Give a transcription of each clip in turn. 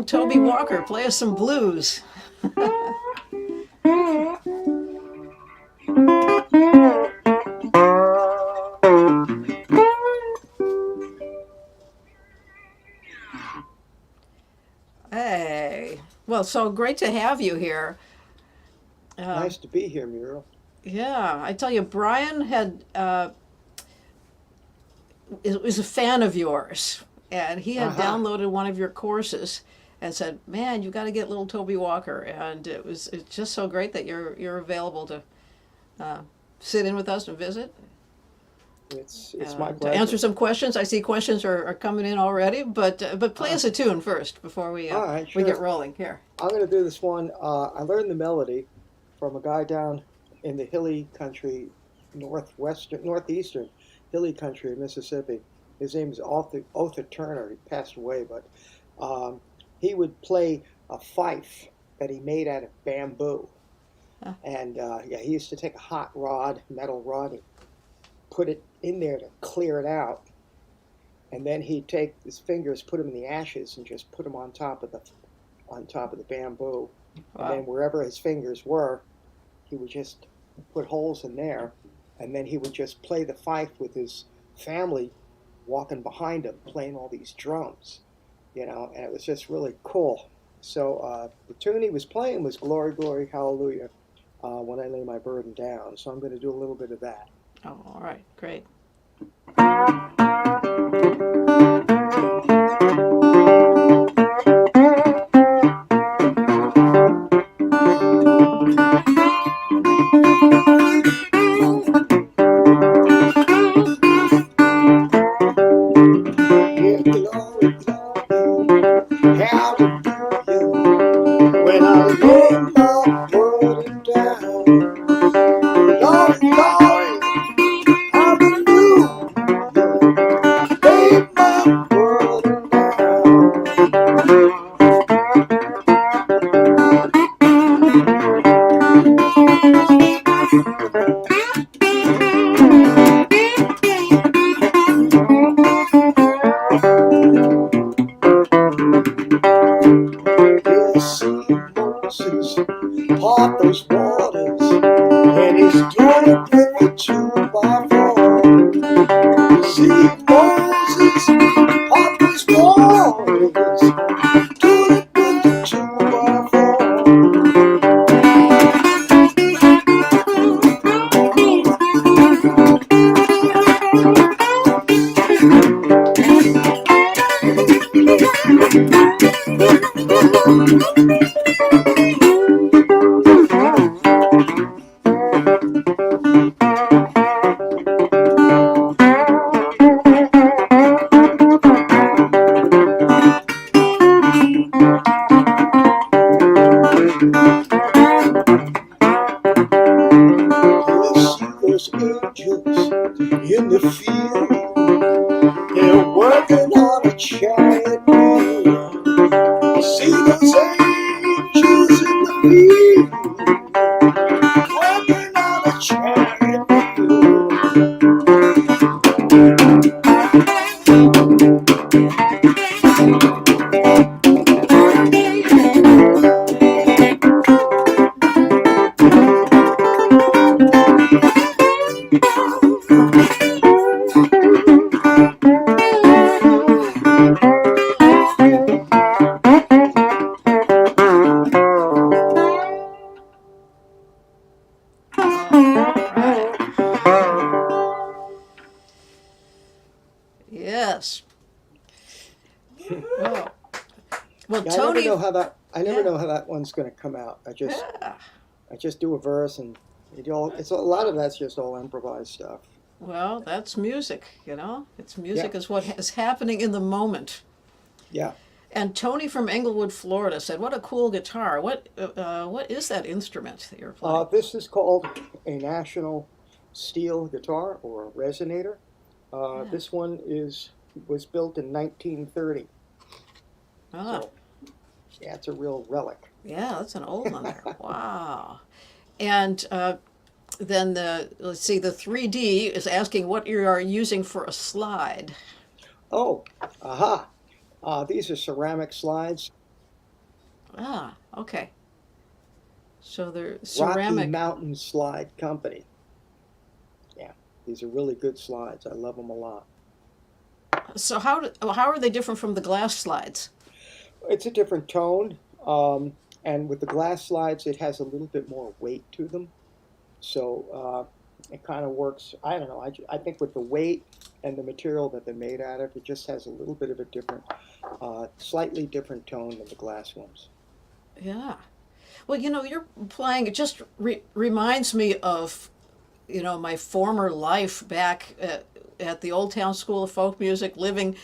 Little Toby Walker, play us some blues. Hey, well, so great to have you here. Nice to be here, Muriel. Yeah, I tell you, Brian was a fan of yours, and he had Aha. downloaded one of your courses and said, "Man, you got to get little Toby Walker." And it's just so great that you're available to uh, sit in with us and visit. It's my To answer pleasure. some questions. I see questions are coming in already, but play us Ah, a tune first before all right, we get sure. rolling here. I'm going to do this one. I learned the melody from a guy down in the hilly country, northeastern hilly country of Mississippi. His name is Otha Turner. He passed away, but um, he would play a fife that he made out of bamboo. Huh? And yeah, he used to take a hot rod, metal rod, and put it in there to clear it out. And then he'd take his fingers, put them in the ashes, and just put them on top of the bamboo. And Wow. then wherever his fingers were, he would just put holes in there, and then he would just play the fife with his family walking behind him, playing all these drums, and it was just really cool. So the tune he was playing was "Glory, Glory, Hallelujah." When I lay my burden down. So I'm going to do a little bit of that. Oh, all right, great. Yeah, glory, glory, hallelujah. When I lay my burden down, glory, glory, hallelujah. Lay my burden down. Yeah, see Moses part those waters, and he's doing it with a 2 by 4. See Moses part those waters, doing it with a 2 by 4. You see those angels in the field. They're working on a chariot wheel. You see those angels in the field. Working on a chariot wheel. All right. Yes. Well, well, Yeah, I never know Tony. how that. I never Yeah. know how that one's going to come out. I just, Yeah. I just do a verse, and it's a lot of that's just all improvised stuff. Well, that's music. It's Yeah, music is what is happening in the moment. yeah. And Tony from Englewood, Florida, said, "What a cool guitar! What is that instrument that you're playing?" This is called a national steel guitar or a resonator. Yeah. This one was built in 1930, Ah, so yeah, it's a real relic. yeah, that's an old one there. Wow. And then let's see, the 3D is asking what you are using for a slide. Oh, aha! These are ceramic slides. Ah, okay. So they're Rocky ceramic. Mountain Slide Company. Yeah, these are really good slides. I love them a lot. So how are they different from the glass slides? It's a different tone, and with the glass slides, it has a little bit more weight to them. So it kind of works. I don't know. I think with the weight and the material that they're made out of, it just has a little bit of a different, slightly different tone than the glass ones. Yeah. Well, you're playing. It just reminds me of, my former life back at the Old Town School of Folk Music, living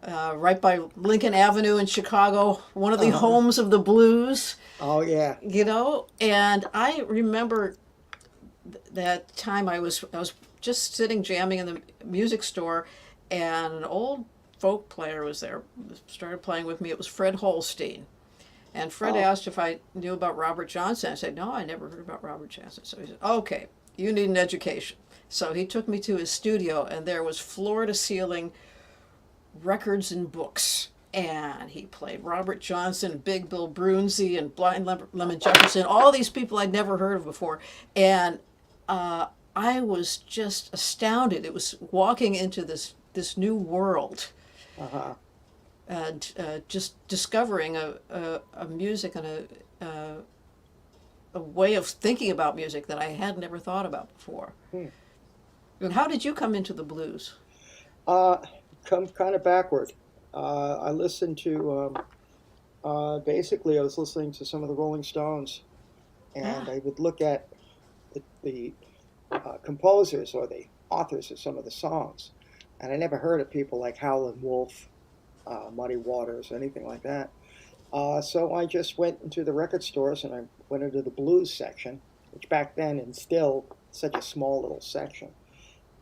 right by Lincoln Avenue in Chicago, one of the Uh-huh. homes of the blues. Oh yeah. And I remember that time I was just sitting jamming in the music store, and an old folk player was there, started playing with me. It was Fred Holstein. And Fred Oh. asked if I knew about Robert Johnson. I said, no, I never heard about Robert Johnson. So he said, okay, you need an education. So he took me to his studio, and there was floor to ceiling records and books. And he played Robert Johnson, Big Bill Brunsey, and Blind Lemon Jefferson, all these people I'd never heard of before. And I was just astounded. It was walking into this new world, Uh-huh. and just discovering a music and a way of thinking about music that I had never thought about before. Hmm. And how did you come into the blues? Uh, Come kind of backward. I listened to basically I was listening to some of the Rolling Stones, and Ah, I would look at the composers or the authors of some of the songs, and I never heard of people like Howlin' Wolf, Muddy Waters, anything like that. So I just went into the record stores and I went into the blues section, which back then and still such a small little section.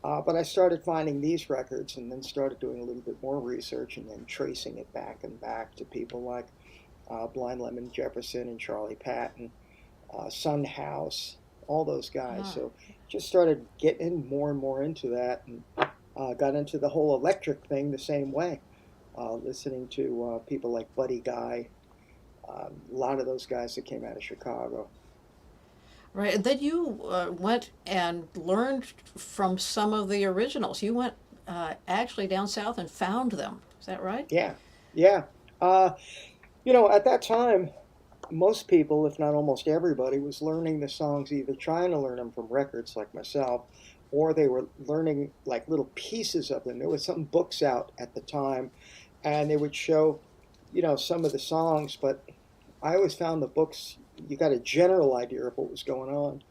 But I started finding these records and then started doing a little bit more research and then tracing it back and back to people like Blind Lemon Jefferson and Charlie Patton, Sun House, all those guys. ah, So just started getting more and more into that and got into the whole electric thing the same way, listening to people like Buddy Guy, a lot of those guys that came out of Chicago. right. And then you went and learned from some of the originals. You went actually down south and found them. Is that right? Yeah, yeah. At that time, most people, if not almost everybody, was learning the songs, either trying to learn them from records like myself, or they were learning like little pieces of them. There was some books out at the time, and they would show, some of the songs, but I always found the books, you got a general idea of what was going on.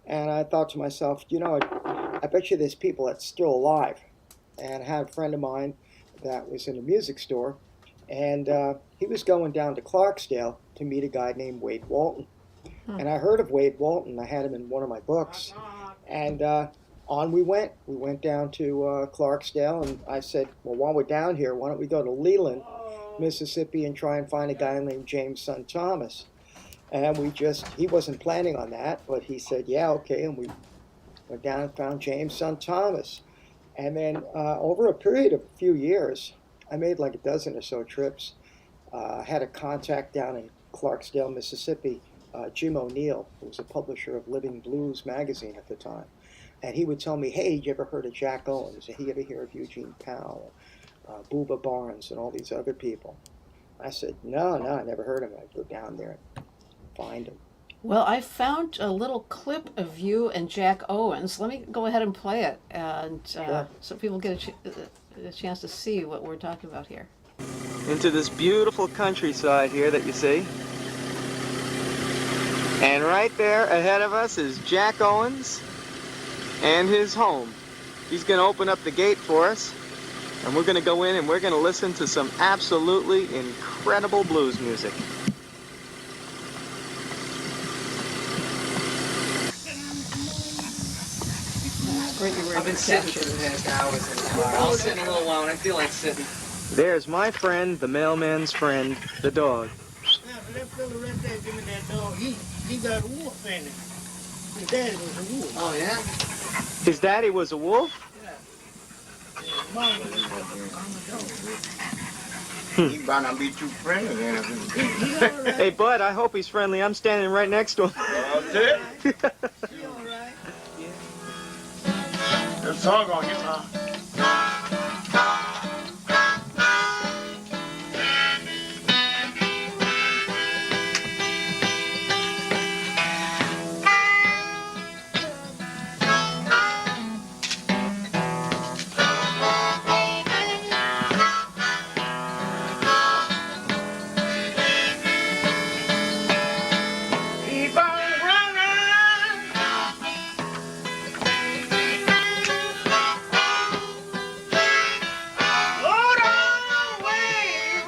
And I thought to myself, I bet you there's people that's still alive. And I had a friend of mine that was in a music store, and he was going down to Clarksdale to meet a guy named Wade Walton. Hmm. And I heard of Wade Walton. I had him in one of my books. And on we went. We went down to Clarksdale, and I said, well, while we're down here, why don't we go to Leland, Mississippi, and try and find a guy named James Son Thomas? And he wasn't planning on that, but he said, yeah, okay. And we went down and found James Son Thomas. And then over a period of a few years, I made like a dozen or so trips. I had a contact down in Clarksdale, Mississippi, Jim O'Neill, who was a publisher of Living Blues magazine at the time. And he would tell me, hey, you ever heard of Jack Owens? Did he ever hear of Eugene Powell, Booba Barnes, and all these other people? I said, no, I never heard of him. I'd go down there and find him. Well, I found a little clip of you and Jack Owens. Let me go ahead and play it, and Sure. so people get a chance to see what we're talking about here. Into this beautiful countryside here that you see. And right there ahead of us is Jack Owens and his home. He's going to open up the gate for us, and we're going to go in and we're going to listen to some absolutely incredible blues music. Great, you were I've been sitting for the past hours in the car. I'll sit in a little while when I feel like sitting. There's my friend, the mailman's friend, the dog. Yeah, but that fella right there, give me that dog. He got a wolf in him. His daddy was a wolf. Oh, yeah? His daddy was a wolf? Yeah. His mama was a dog. He better not be too friendly then. He all right. Hey, Bud, I hope he's friendly. I'm standing right next to him. That's it. He all right. That song on you, huh? Keep on running. Lord, always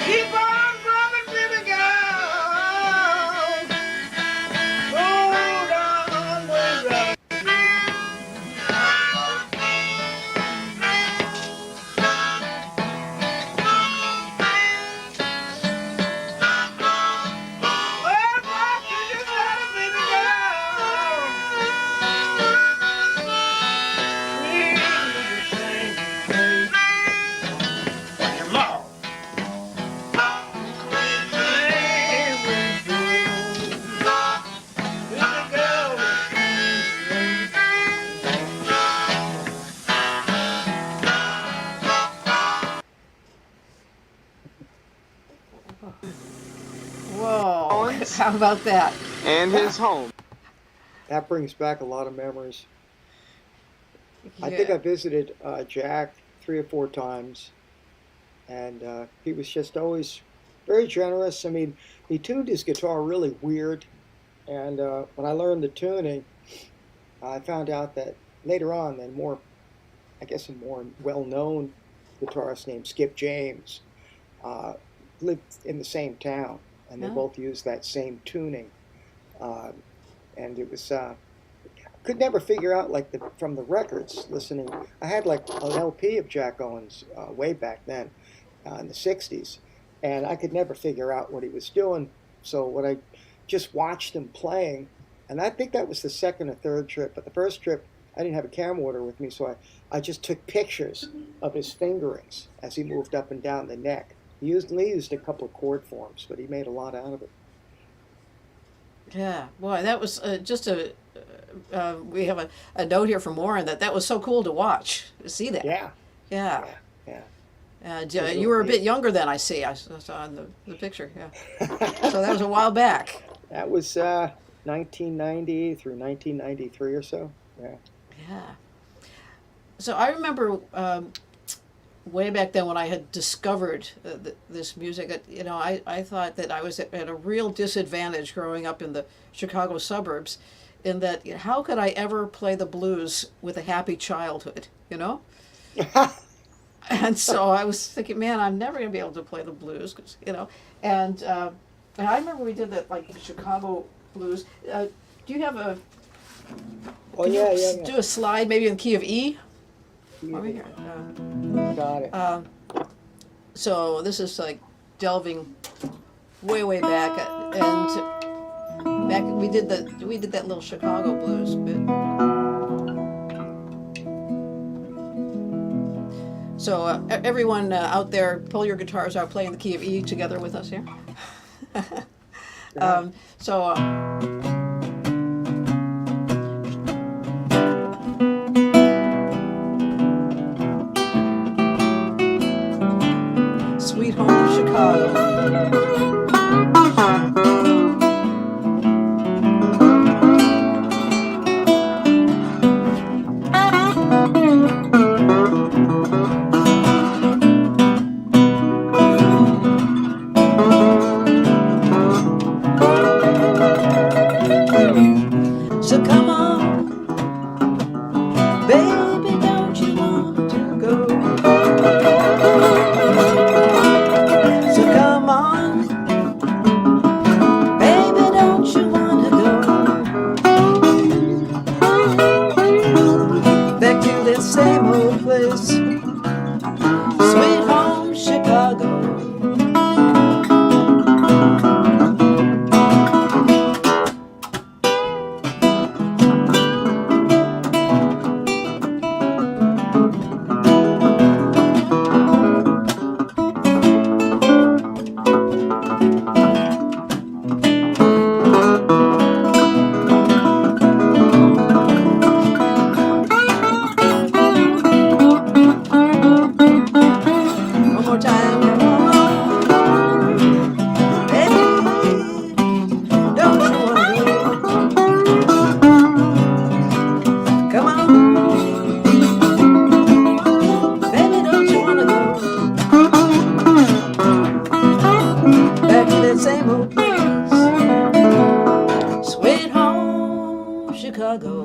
keep on drumming, baby girl. Lord, always well, what you just had a baby girl. Your mouth. Whoa. Owens? How about that? And his home. That brings back a lot of memories. I think Yeah. I visited Jack 3 or 4 times, and he was just always very generous. I mean, he tuned his guitar really weird, and when I learned the tuning, I found out that later on, then I guess a more well-known guitarist named Skip James lived in the same town, and they Oh. both used that same tuning, and it was. Could never figure out from the records listening. I had like an LP of Jack Owens way back then in the '60s, and I could never figure out what he was doing. So when I just watched him playing, and I think that was the second or third trip, but the first trip I didn't have a camcorder with me, so I just took pictures of his fingerings as he moved up and down the neck. He only used a couple of chord forms, but he made a lot out of it. Yeah, boy, that was just we have a note here from Warren that was so cool to watch, to see that. Yeah, Yeah. yeah. And you were a bit younger than I see. I saw in the picture, yeah. So that was a while back. That was 1990 through 1993 or so. Yeah. Yeah. So I remember way back then when I had discovered this music, I thought that I was at a real disadvantage growing up in the Chicago suburbs, in that how could I ever play the blues with a happy childhood, And so I was thinking, man, I'm never going to be able to play the blues, and I remember we did that, like, Chicago blues. Do you have a... Oh, can yeah, you yeah, yeah. do a slide maybe in the key of E? Yeah. Over here. Got it. So this is like delving way back, and back we did that little Chicago blues bit. So everyone out there, pull your guitars out, playing the key of E together with us here. So. Sweet Home Chicago. same old place. Sweet home, Chicago.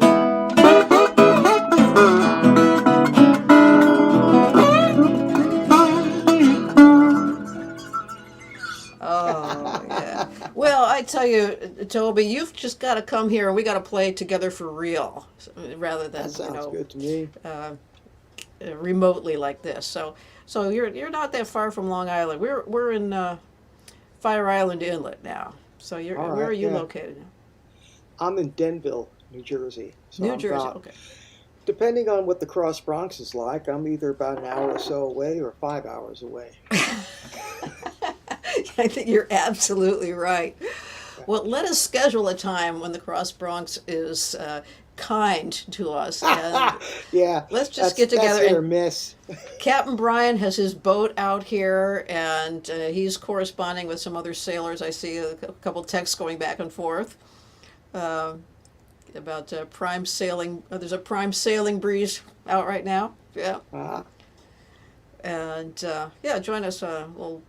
Oh, yeah. Well, I tell you, Toby, you've just got to come here and we got to play together for real rather than, That sounds good to me. Remotely like this. So you're not that far from Long Island. We're in Fire Island Inlet now. So you're All where right, are you yeah. located now? I'm in Denville, New Jersey. So New I'm Jersey. about, Okay. depending on what the Cross Bronx is like, I'm either about an hour or so away or 5 hours away. I think you're absolutely right. Well, let us schedule a time when the Cross Bronx is kind to us. And Yeah, let's just get together. That's hit or And miss. Captain Brian has his boat out here, and he's corresponding with some other sailors. I see a couple texts going back and forth about prime sailing. There's a prime sailing breeze out right now. Yeah. And yeah, join us. We'll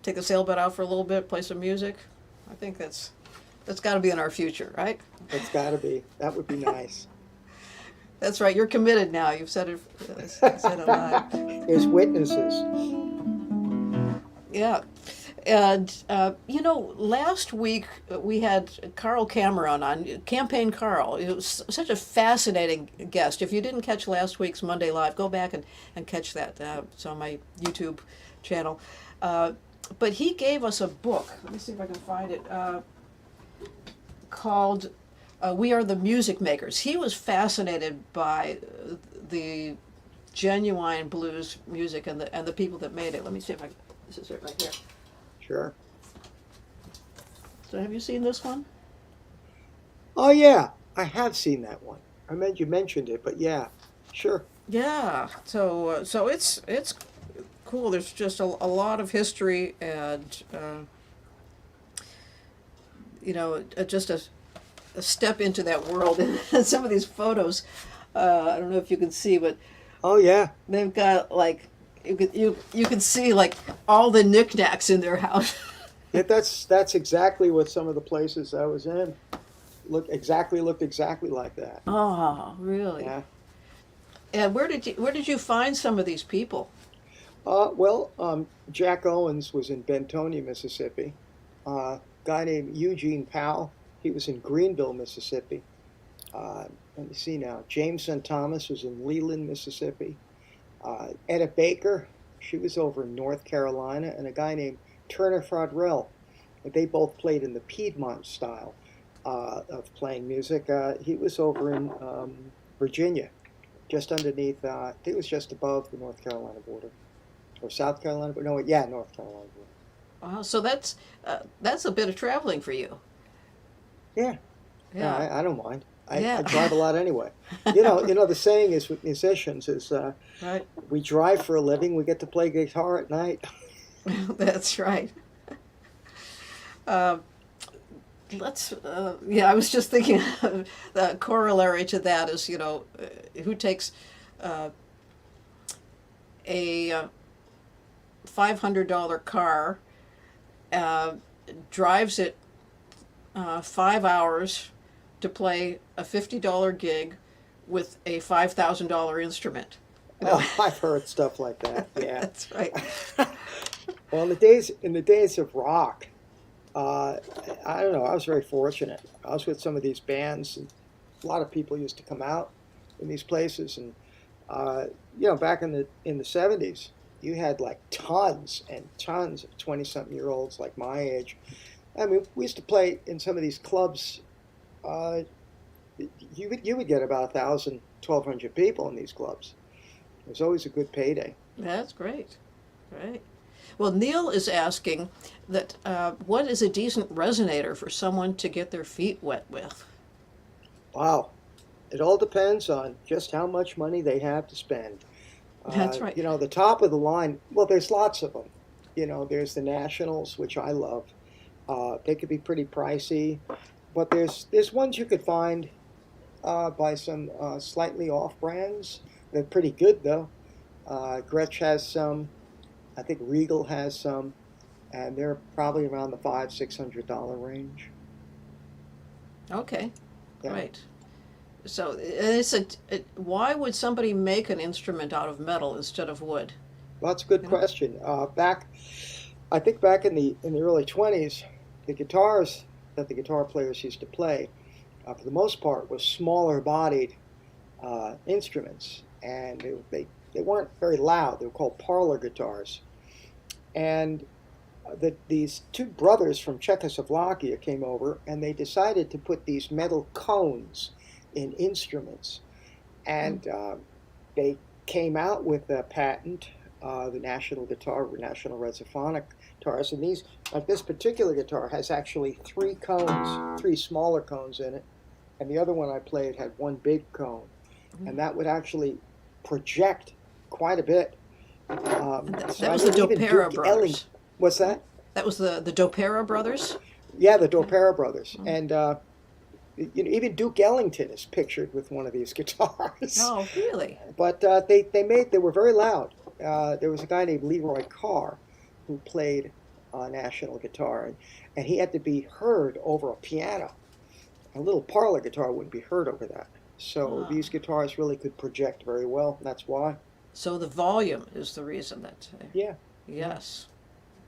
take the sailboat out for a little bit, play some music. I think that's got to be in our future, right? It's got to be. That would be nice. That's right. You're committed now. You've said it. Said it live. There's witnesses. Yeah. And, last week we had Carl Cameron on, Campaign Carl. It was such a fascinating guest. If you didn't catch last week's Monday Live, go back and catch that. It's on my YouTube channel. But he gave us a book. Let me see if I can find it. Called We Are the Music Makers. He was fascinated by the genuine blues music and the people that made it. Let me see if this is it right here. Sure. So have you seen this one? Oh, yeah. I have seen that one. You mentioned it, but yeah. Sure. Yeah. So it's cool. There's just a lot of history and just a step into that world. And some of these photos, I don't know if you can see, but Oh, yeah. they've got like you can see like all the knickknacks in their house. Yeah, that's exactly what some of the places I was in looked exactly like that. Oh, really? Yeah. And where did you find some of these people? Jack Owens was in Bentonia, Mississippi. Guy named Eugene Powell, he was in Greenville, Mississippi. Let me see now. James St. Thomas was in Leland, Mississippi. Etta Baker, she was over in North Carolina, and a guy named Turner Frodrell. They both played in the Piedmont style of playing music. He was over in Virginia, just underneath, I think it was just above the North Carolina border. Or South Carolina, but North Carolina border. Wow, so that's a bit of traveling for you. Yeah. Yeah. No, I don't mind. I Yeah. drive a lot anyway. The saying is with musicians is Right. we drive for a living, we get to play guitar at night. That's right. I was just thinking the corollary to that is, who takes a $500 car, drives it 5 hours to play a $50 gig with a $5,000 instrument. Oh, I've heard stuff like that. Yeah. That's right. Well, in the days of rock, I don't know. I was very fortunate. I was with some of these bands, and a lot of people used to come out in these places, and back in the '70s, you had like tons and tons of 20-something-year-olds like my age. I mean, we used to play in some of these clubs. You would get about 1,000, 1,200 people in these clubs. It was always a good payday. That's great. Right. Well, Neil is asking that what is a decent resonator for someone to get their feet wet with? Wow. It all depends on just how much money they have to spend. That's right. The top of the line, well, there's lots of them. There's the Nationals, which I love. They could be pretty pricey, but there's ones you could find by some slightly off brands. They're pretty good though. Gretsch has some. I think Regal has some. and they're probably around the $500-600 range. Okay, Yeah. right. So why would somebody make an instrument out of metal instead of wood? Well, that's a good You know? question. I think back in the early 20s, the guitars that the guitar players used to play, for the most part, was smaller bodied instruments, and they weren't very loud. They were called parlor guitars. And these two brothers from Czechoslovakia came over, and they decided to put these metal cones in instruments. And they came out with a patent, the National Resophonic guitars. And these, like this particular guitar, has actually three smaller cones in it, and the other one I played had one big cone, and that would actually project quite a bit. That was the Dopera brothers. What's that? That was the Dopera brothers? Yeah, the Dopera brothers. And even Duke Ellington is pictured with one of these guitars. Oh, really? But they were very loud. There was a guy named Leroy Carr who played national guitar, and he had to be heard over a piano. A little parlor guitar wouldn't be heard over that. So these guitars really could project very well, and that's why. So the volume is the reason that. Yeah. Yes.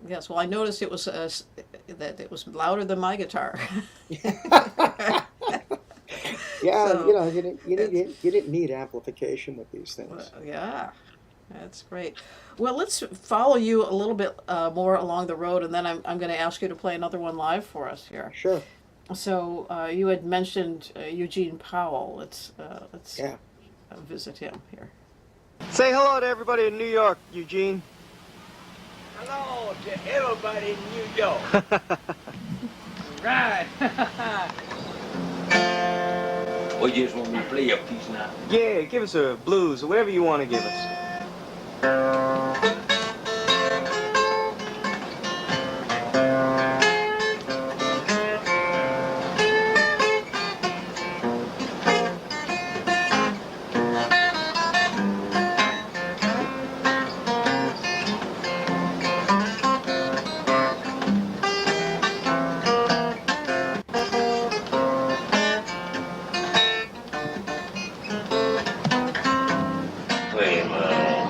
Yes. Well, I noticed it was that it was louder than my guitar. Yeah, So, you didn't need amplification with these things. Well, yeah, that's great. Well, let's follow you a little bit more along the road, and then I'm going to ask you to play another one live for us here. Sure. So you had mentioned Eugene Powell. Let's Yeah. visit him here. Say hello to everybody in New York, Eugene. Hello to everybody in New York. Right. Well, you just want me to play a piece now? Yeah, give us a blues or whatever you want to give us.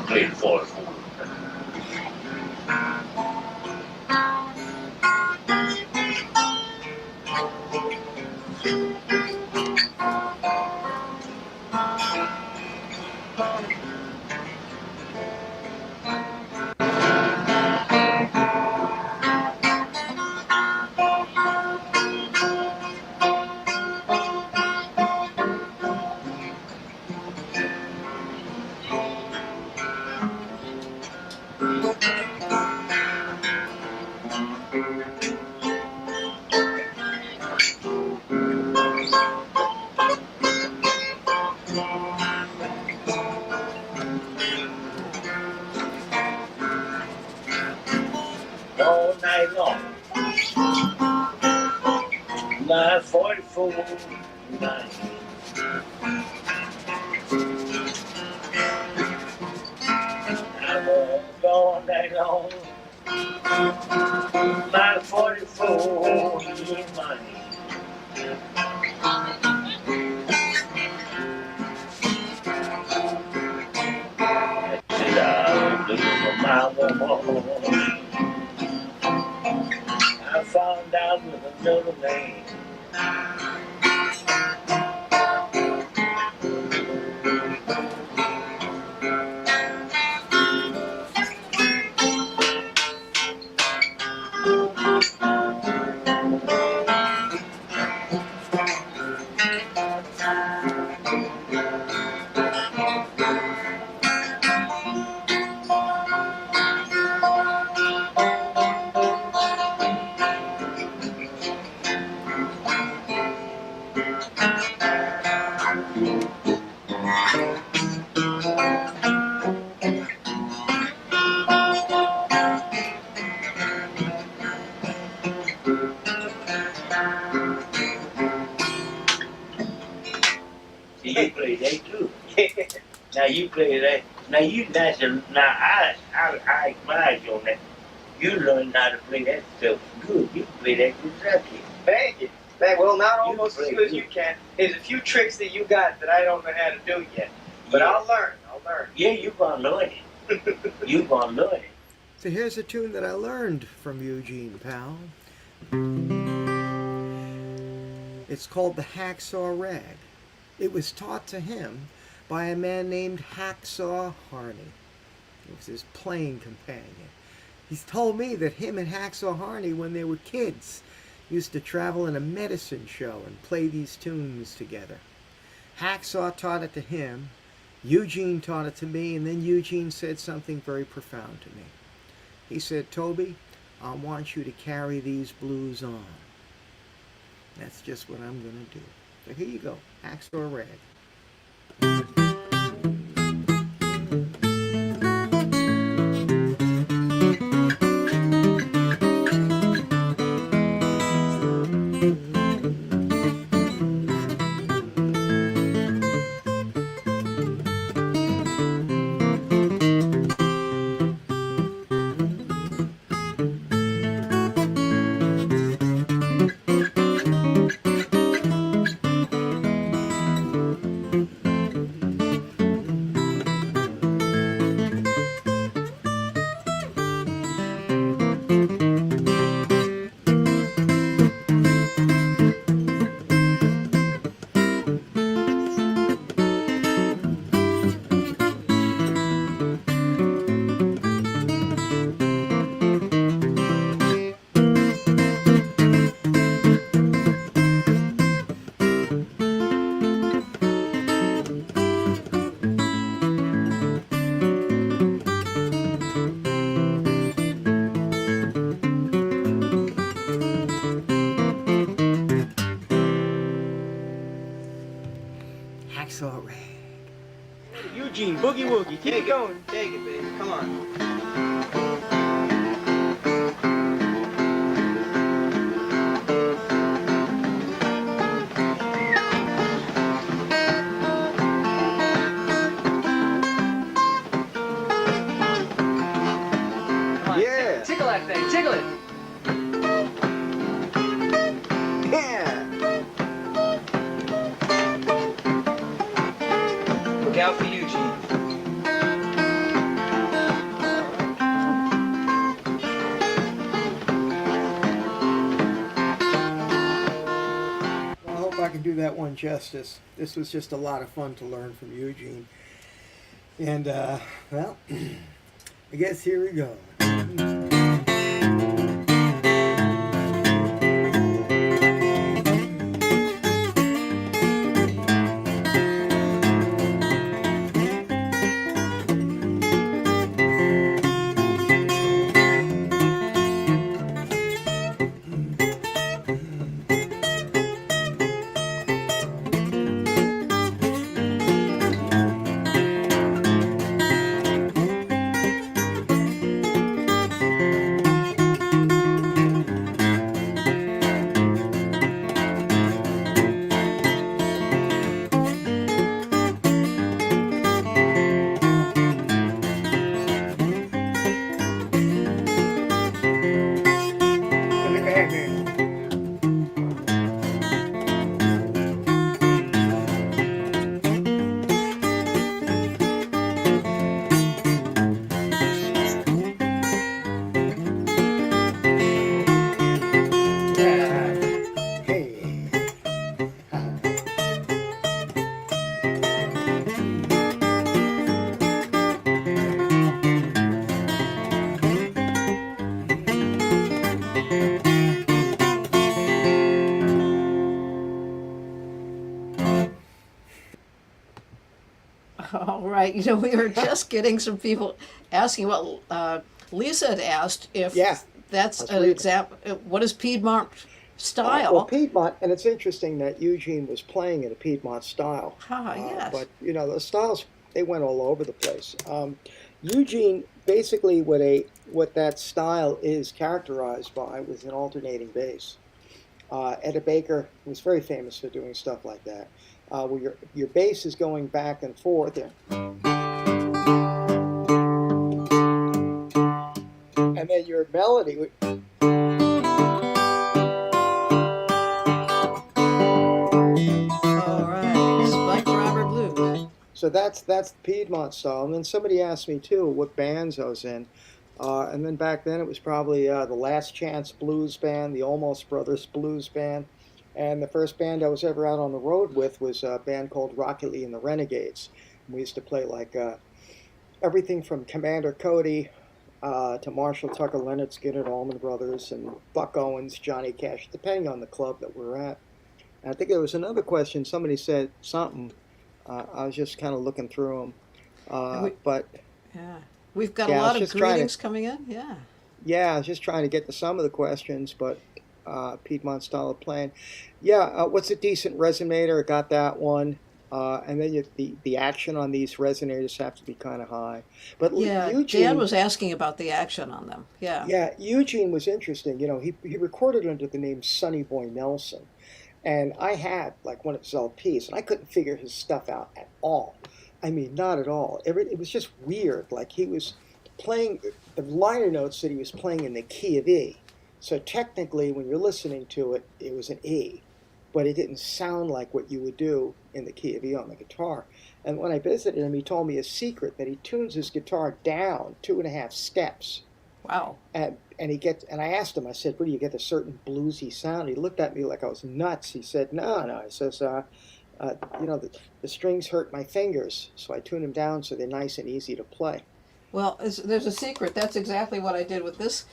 Play the fourth. All night long. My 44 night. I'm all night long. My 44 year money. Sit down, look for my woman. I found out with another man. You play that too. Now you play that. Now I admire you on that. You learned how to play that stuff good. You play that Kentucky. Thank you. Well, not You almost as play good as good. you can. There's a few tricks that you got that I don't know how to do yet. But Yeah. I'll learn. I'll learn. Yeah, you gonna learn it. You gonna learn it. So here's a tune that I learned from Eugene, pal. It's called the Hacksaw Rag. It was taught to him by a man named Hacksaw Harney. It was his playing companion. He's told me that him and Hacksaw Harney, when they were kids, used to travel in a medicine show and play these tunes together. Hacksaw taught it to him, Eugene taught it to me, and then Eugene said something very profound to me. He said, Toby, I want you to carry these blues on. That's just what I'm going to do. So here you go, Hacksaw Rag. Hacksaw Rag. Eugene, boogie woogie. Keep it going. Take it, baby. Come on. Come on, Yeah. tickle that thing. Tickle it. Yeah. Look out for Eugene. Well, I hope I can do that one justice. This was just a lot of fun to learn from Eugene. And, well, I guess here we go. All right. You know, we were just getting some people asking what Lisa had asked if Yeah, that's let's an read it. example. What is Piedmont style? Well, Piedmont, and it's interesting that Eugene was playing in a Piedmont style. Yes. But, you know, the styles, they went all over the place. Eugene, basically what that style is characterized by was an alternating bass. Etta Baker was very famous for doing stuff like that, where your bass is going back and forth. And then your melody. All right, Spike Driver Blues. So that's the Piedmont style. And then somebody asked me too what bands I was in. And then back then it was probably the Last Chance Blues Band, the Almost Brothers Blues Band. And the first band I was ever out on the road with was a band called Rocket Lee and the Renegades. And we used to play like everything from Commander Cody to Marshall Tucker, Leonard Skinner, Allman Brothers, and Buck Owens, Johnny Cash, depending on the club that we were at. And I think there was another question. Somebody said something. I was just kind of looking through them. But Yeah, we've got Yeah, a I lot was of just trying to- greetings coming in. Yeah. yeah, I was just trying to get to some of the questions, but Piedmont style of playing. Yeah, what's a decent resonator? I got that one. And then the action on these resonators have to be kind of high. But Yeah, Eugene, Dan was asking about the action on them. Yeah. yeah, Eugene was interesting. You know, he recorded under the name Sonny Boy Nelson. And I had like one of his LPs, and I couldn't figure his stuff out at all. I mean, not at all. It was just weird. Like he was playing the liner notes that he was playing in the key of E. So technically, when you're listening to it, it was an E, but it didn't sound like what you would do in the key of E on the guitar. And when I visited him, he told me a secret that he tunes his guitar down 2.5 steps. Wow. And I asked him, I said, "What do you get a certain bluesy sound?" He looked at me like I was nuts. He said, No. He says, you know, the strings hurt my fingers, so I tune them down so they're nice and easy to play. Well, there's a secret. That's exactly what I did with this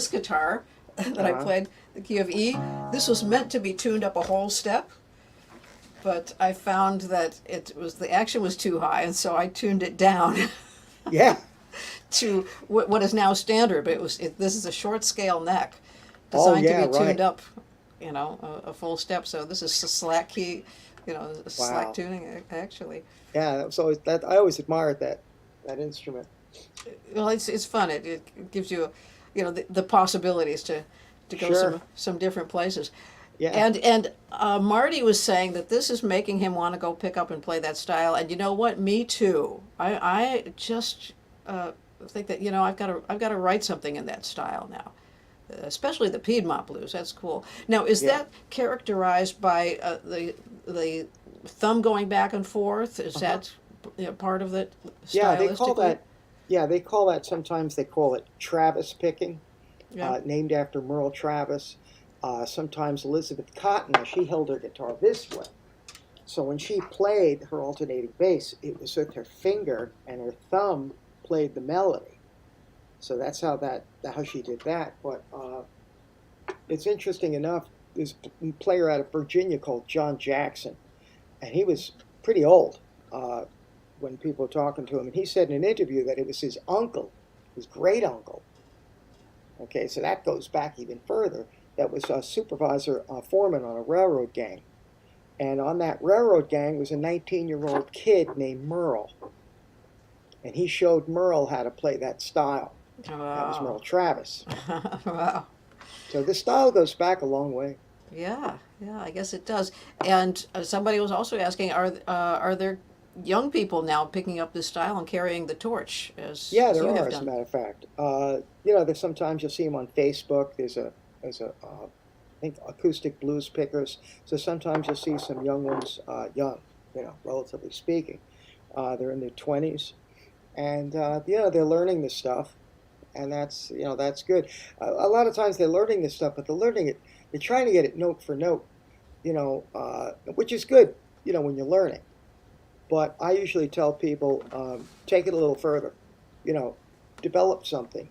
guitar that I played, the key of E. This was meant to be tuned up a whole step, but I found that the action was too high, and so I tuned it down Yeah. to what is now standard. But this is a short scale neck, designed yeah, to be tuned right. up, you know, a full step. So this is a slack key, you know, slack tuning actually. Yeah, that was always that. I always admired that instrument. Well, it's fun. It gives you, you know, the possibilities to go Sure. some different places. Yeah. And Marty was saying that this is making him want to go pick up and play that style. And you know what? Me too. I just think that, you know, I've got to write something in that style now, especially the Piedmont blues. That's cool. Now, is that characterized by the thumb going back and forth? Is that, you know, part of it? Yeah, they call stylistically? that. Yeah, they call that. Sometimes they call it Travis picking, Yeah. named after Merle Travis. Sometimes Elizabeth Cotton, she held her guitar this way. So when she played her alternating bass, it was with her finger, and her thumb played the melody. So that's how she did that. But it's interesting enough. There's a player out of Virginia called John Jackson, and he was pretty old when people were talking to him. And he said in an interview that it was his uncle, his great uncle. Okay, so that goes back even further. That was a supervisor, foreman on a railroad gang. And on that railroad gang was a 19-year-old kid named Merle. And he showed Merle how to play that style. That was Merle Travis. Wow. So this style goes back a long way. Yeah, I guess it does. And somebody was also asking, are there young people now picking up this style and carrying the torch as Yeah, as there you are, have as a done? matter of fact. You know, there's sometimes you'll see them on Facebook. There's I think acoustic blues pickers. So sometimes you'll see some young ones, young, you know, relatively speaking. They're in their 20s, and they're learning this stuff, and that's good. A lot of times they're learning this stuff, but they're trying to get it note for note, you know, which is good, you know, when you're learning. But I usually tell people, take it a little further, you know, develop something.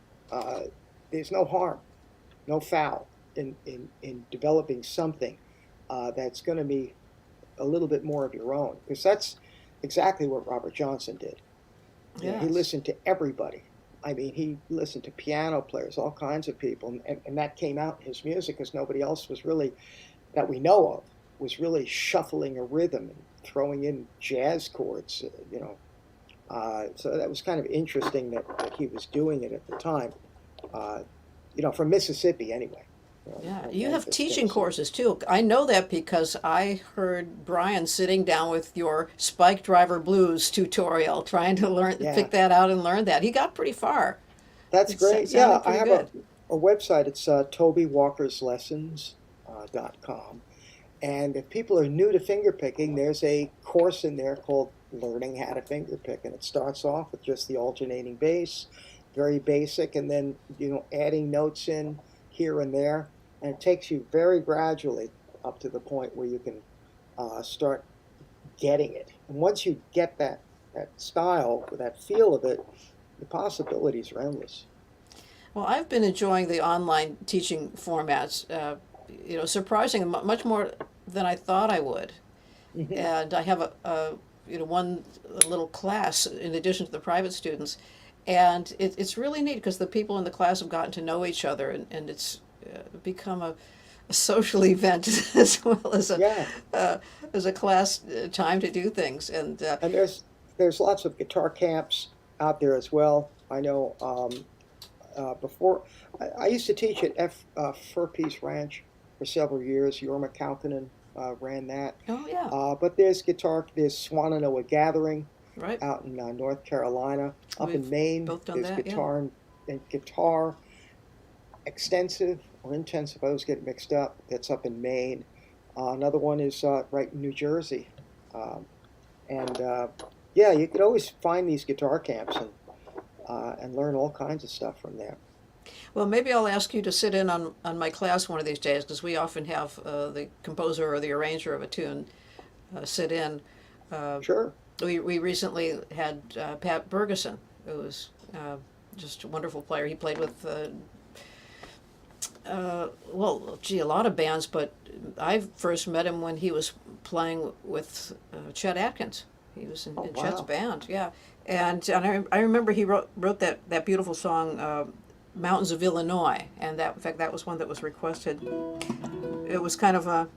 There's no harm, no foul in developing something that's going to be a little bit more of your own, because that's exactly what Robert Johnson did. You know, he Yes. listened to everybody. I mean, he listened to piano players, all kinds of people, and that came out in his music, because nobody else was really, that we know of, was really shuffling a rhythm and throwing in jazz chords, you know. So that was kind of interesting that he was doing it at the time, you know, from Mississippi anyway. You know, Yeah, from you have Memphis, teaching Tennessee. courses too. I know that because I heard Brian sitting down with your Spike Driver Blues tutorial, trying to Yeah. pick that out and learn that. He got pretty far. That's It great. sounded Yeah, pretty good. a website. It's TobyWalkersLessons.com. And if people are new to fingerpicking, there's a course in there called Learning How to Fingerpick. And it starts off with just the alternating bass, very basic, and then, adding notes in here and there. And it takes you very gradually up to the point where you can start getting it. And once you get that style, that feel of it, the possibilities are endless. Well, I've been enjoying the online teaching formats, surprising much more than I thought I would. Mhm. And I have a one little class in addition to the private students, and it's really neat because the people in the class have gotten to know each other, and it's become a social event as well as Yeah. as a class time to do things. And And there's lots of guitar camps out there as well. I know before I used to teach at Fur Peace Ranch for several years. Jorma Kaukonen ran that. oh yeah, But there's Swannanoa Gathering right. out in North Carolina. Up in We've Maine, both done there's that, yeah. guitar extensive or intensive. I always get mixed up. That's up in Maine. Another one is right in New Jersey. And yeah, you could always find these guitar camps and learn all kinds of stuff from there. Well, maybe I'll ask you to sit in on my class one of these days because we often have the composer or the arranger of a tune sit in. Sure. We recently had Pat Bergeson, who was just a wonderful player. He played with, a lot of bands, but I first met him when he was playing with Chet Atkins. He was in Chet's Wow. band, yeah. And I remember he wrote that beautiful song, Mountains of Illinois, and in fact that was one that was requested. It was kind of a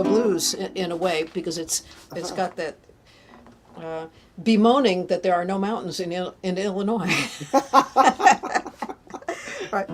blues in a way because it's got that bemoaning that there are no mountains in Illinois. Right.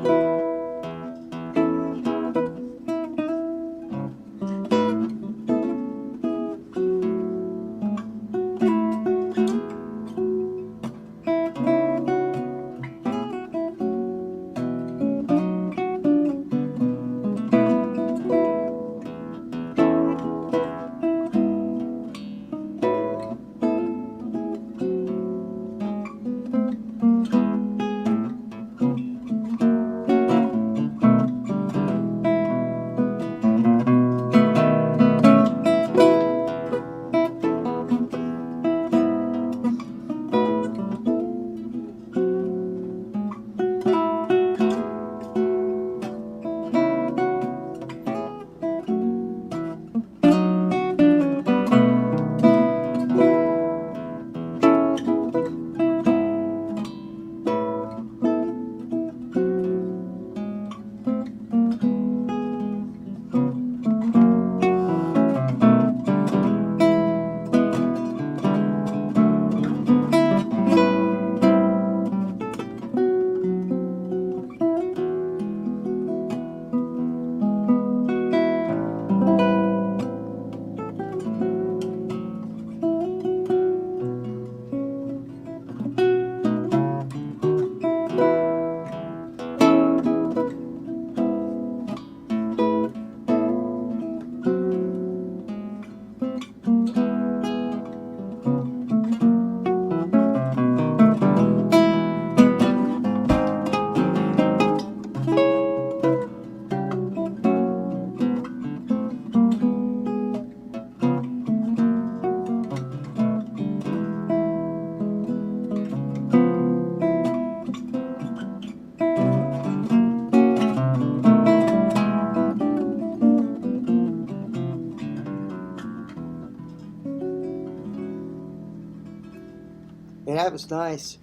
And that was nice.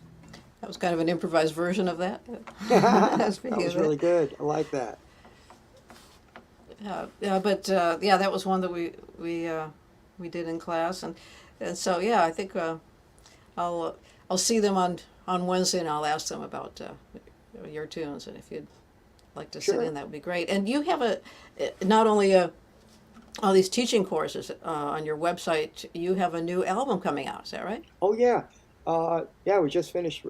That was kind of an improvised version of that. That Speaking was of really good. I like that. that was one that we did in class, and so yeah, I think I'll see them on Wednesday, and I'll ask them about your tunes, and if you'd like to Sure. sit in, that would be great. And you have not only all these teaching courses on your website, you have a new album coming out. Is that right? Oh yeah, yeah. We just finished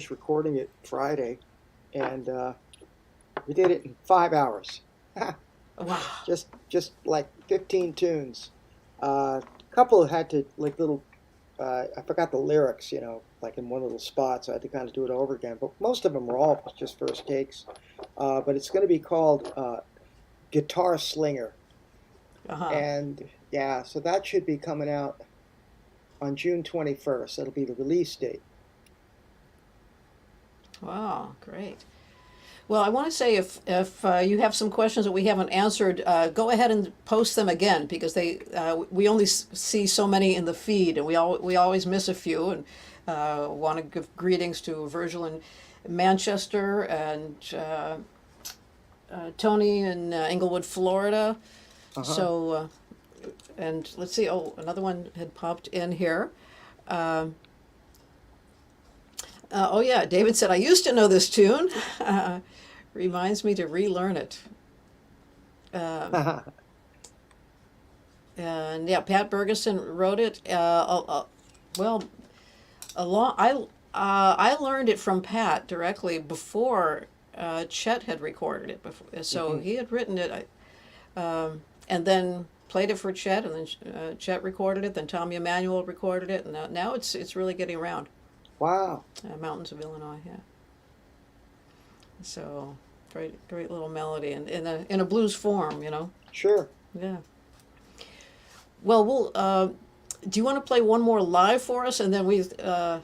recording it Friday, and we did it in 5 hours. Wow. Just like 15 tunes. A couple had to like little. I forgot the lyrics, like in one little spot, so I had to kind of do it over again. But most of them were all just first takes. But it's going to be called Guitar Slinger, Uh-huh. and yeah, so that should be coming out on June 21st. That'll be the release date. Wow, great. Well, I want to say if you have some questions that we haven't answered, go ahead and post them again because we only see so many in the feed, and we always miss a few. And want to give greetings to Virgil in Manchester and Tony in Inglewood, Florida. Uh-huh. So, and let's see. Oh, another one had popped in here. Oh yeah, David said I used to know this tune. Reminds me to relearn it. And yeah, Pat Bergeson wrote it. Well, I learned it from Pat directly before Chet had recorded it. Before, so he had written it, and then played it for Chet, and then Chet recorded it. Then Tommy Emmanuel recorded it, and now it's really getting around. Wow. Mountains of Illinois, yeah. So great little melody, and in a blues form, Sure. Yeah. Well, do you want to play one more live for us, and then we've got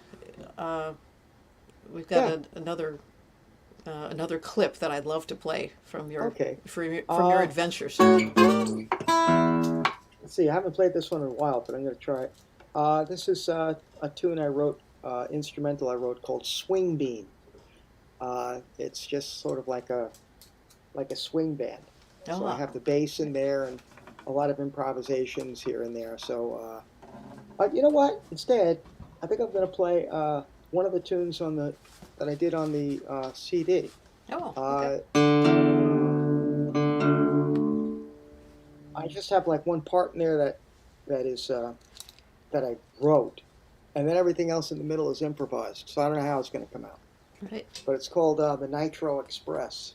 another clip that I'd love to play from your from your adventures. Let's see. I haven't played this one in a while, but I'm going to try it. This is a tune I wrote, instrumental I wrote called Swing Bean. It's just sort of like a swing band. So I have the bass in there and a lot of improvisations here and there. So you know what? Instead, I think I'm going to play one of the tunes that I did on the CD. Oh, okay. I just have like one part in there that is that I wrote, and then everything else in the middle is improvised. So I don't know how it's going to come out. Right. But it's called the Nitro Express.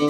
All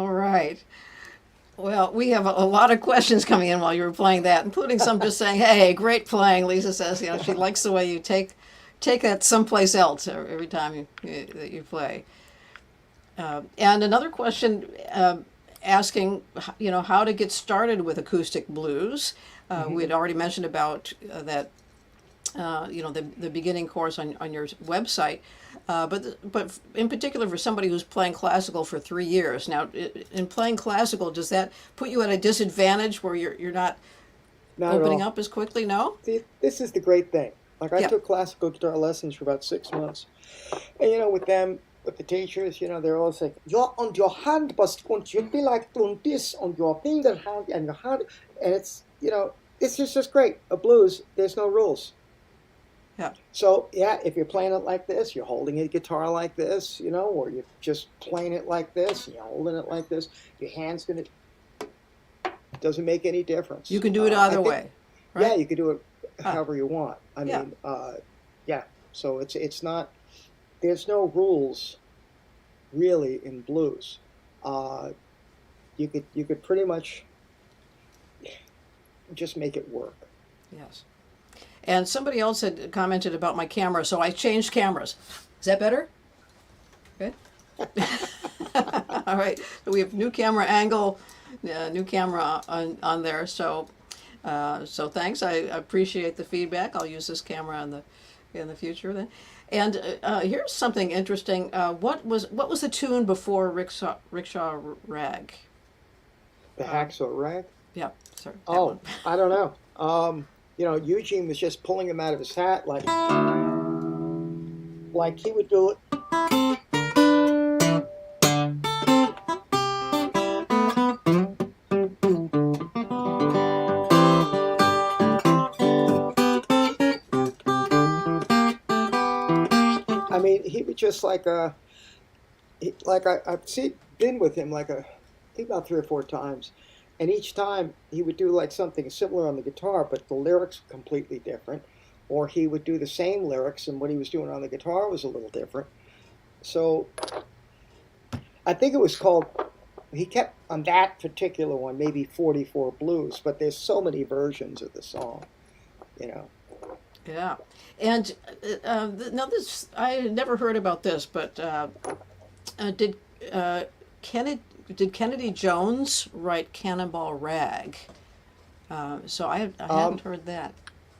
right. Well, we have a lot of questions coming in while you were playing that, including some just saying, "Hey, great playing." Lisa says, you know, she likes the way you take that someplace else every time that you play. And another question asking, you know, how to get started with acoustic blues. We had already mentioned about that, you know, the beginning course on your website. But in particular for somebody who's playing classical for 3 years now, in playing classical, does that put you at a disadvantage where you're not Not opening at all. up as quickly? No. See, this is the great thing. Like I Yeah. took classical guitar lessons for about 6 months, and you know, with them, with the teachers, you know, they're always like, "You're on your hand, but you'd be like doing this on your finger hand and your hand," and it's, you know, it's just great. A blues, there's no rules. Yeah. So yeah, if you're playing it like this, you're holding a guitar like this, you know, or you're just playing it like this, and you're holding it like this. Your hand's gonna doesn't make any difference. You can do it I either think- way, right? Yeah, you can do it Ah. however you want. I Yeah. mean, yeah. So it's not. There's no rules, really, in blues. You could pretty much just make it work. Yes. And somebody else had commented about my camera, so I changed cameras. Is that better? Good. All right. So we have new camera angle, new camera on there. So so thanks. I appreciate the feedback. I'll use this camera in the future then. And here's something interesting. What was the tune before Rickshaw Rag? The hacksaw rag. Yeah. Sorry. that Oh, one. I don't know. You know, Eugene was just pulling him out of his hat, like he would do it. I mean, he would just I've been with him I think about 3 or 4 times, and each time he would do like something similar on the guitar, but the lyrics were completely different, or he would do the same lyrics and what he was doing on the guitar was a little different. So I think it was called. He kept on that particular one, maybe 44 Blues, but there's so many versions of the song, you know. Yeah, and now this I had never heard about this, but did Kennedy Jones write Cannonball Rag? So I haven't heard that.